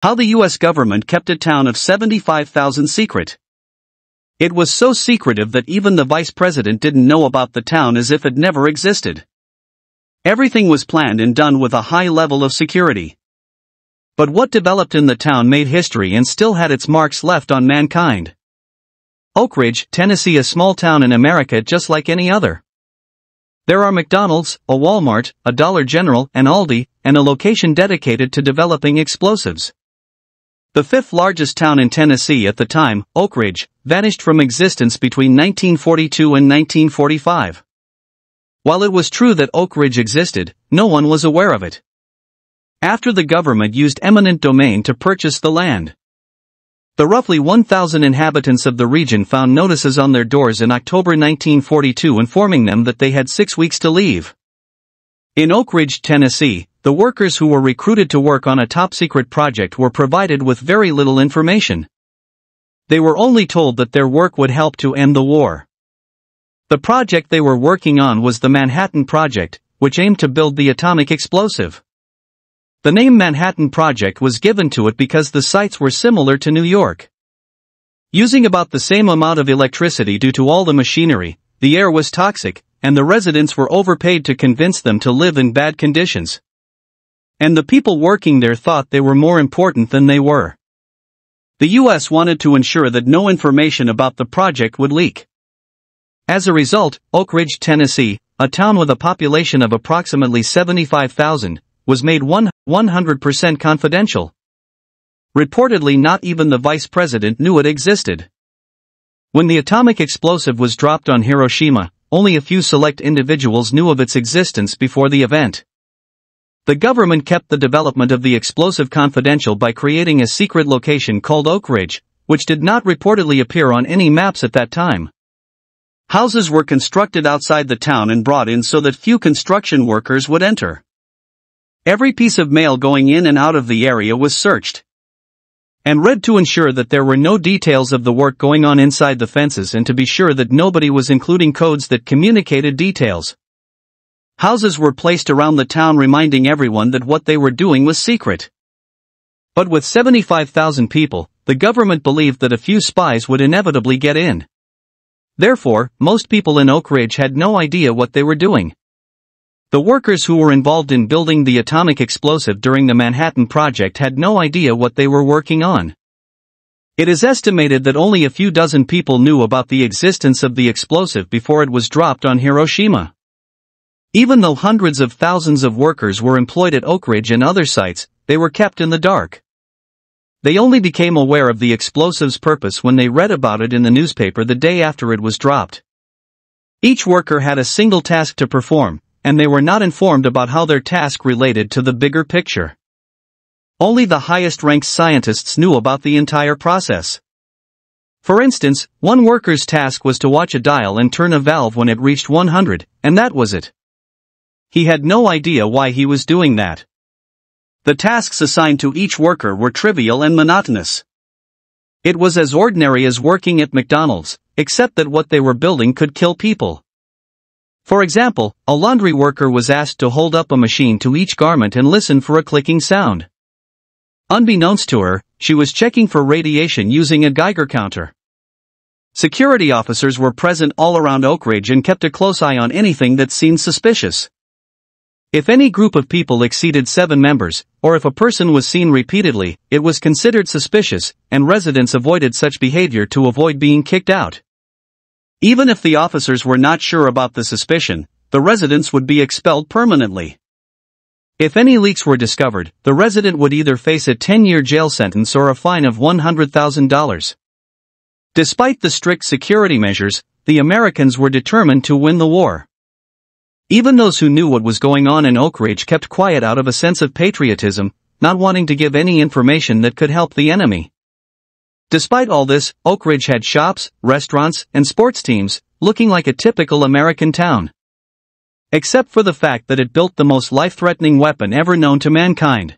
How the U.S. government kept a town of 75,000 secret. It was so secretive that even the vice president didn't know about the town, as if it never existed. Everything was planned and done with a high level of security. But what developed in the town made history and still had its marks left on mankind. Oak Ridge, Tennessee, a small town in America just like any other. There are McDonald's, a Walmart, a Dollar General, an Aldi, and a location dedicated to developing explosives. The fifth largest town in Tennessee at the time, Oak Ridge, vanished from existence between 1942 and 1945. While it was true that Oak Ridge existed, no one was aware of it. After the government used eminent domain to purchase the land. The roughly 1,000 inhabitants of the region found notices on their doors in October 1942 informing them that they had 6 weeks to leave. In Oak Ridge, Tennessee, the workers who were recruited to work on a top-secret project were provided with very little information. They were only told that their work would help to end the war. The project they were working on was the Manhattan Project, which aimed to build the atomic explosive. The name Manhattan Project was given to it because the sites were similar to New York. Using about the same amount of electricity due to all the machinery, the air was toxic, and the residents were overpaid to convince them to live in bad conditions. And the people working there thought they were more important than they were. The U.S. wanted to ensure that no information about the project would leak. As a result, Oak Ridge, Tennessee, a town with a population of approximately 75,000, was made 100% confidential. Reportedly, not even the vice president knew it existed. When the atomic explosive was dropped on Hiroshima, only a few select individuals knew of its existence before the event. The government kept the development of the explosive confidential by creating a secret location called Oak Ridge, which did not reportedly appear on any maps at that time. Houses were constructed outside the town and brought in so that few construction workers would enter. Every piece of mail going in and out of the area was searched and read to ensure that there were no details of the work going on inside the fences and to be sure that nobody was including codes that communicated details. Houses were placed around the town reminding everyone that what they were doing was secret. But with 75,000 people, the government believed that a few spies would inevitably get in. Therefore, most people in Oak Ridge had no idea what they were doing. The workers who were involved in building the atomic explosive during the Manhattan Project had no idea what they were working on. It is estimated that only a few dozen people knew about the existence of the explosive before it was dropped on Hiroshima. Even though hundreds of thousands of workers were employed at Oak Ridge and other sites, they were kept in the dark. They only became aware of the explosive's purpose when they read about it in the newspaper the day after it was dropped. Each worker had a single task to perform, and they were not informed about how their task related to the bigger picture. Only the highest-ranked scientists knew about the entire process. For instance, one worker's task was to watch a dial and turn a valve when it reached 100, and that was it. He had no idea why he was doing that. The tasks assigned to each worker were trivial and monotonous. It was as ordinary as working at McDonald's, except that what they were building could kill people. For example, a laundry worker was asked to hold up a machine to each garment and listen for a clicking sound. Unbeknownst to her, she was checking for radiation using a Geiger counter. Security officers were present all around Oak Ridge and kept a close eye on anything that seemed suspicious. If any group of people exceeded 7 members, or if a person was seen repeatedly, it was considered suspicious, and residents avoided such behavior to avoid being kicked out. Even if the officers were not sure about the suspicion, the residents would be expelled permanently. If any leaks were discovered, the resident would either face a 10-year jail sentence or a fine of $100,000. Despite the strict security measures, the Americans were determined to win the war. Even those who knew what was going on in Oak Ridge kept quiet out of a sense of patriotism, not wanting to give any information that could help the enemy. Despite all this, Oak Ridge had shops, restaurants, and sports teams, looking like a typical American town. Except for the fact that it built the most life-threatening weapon ever known to mankind.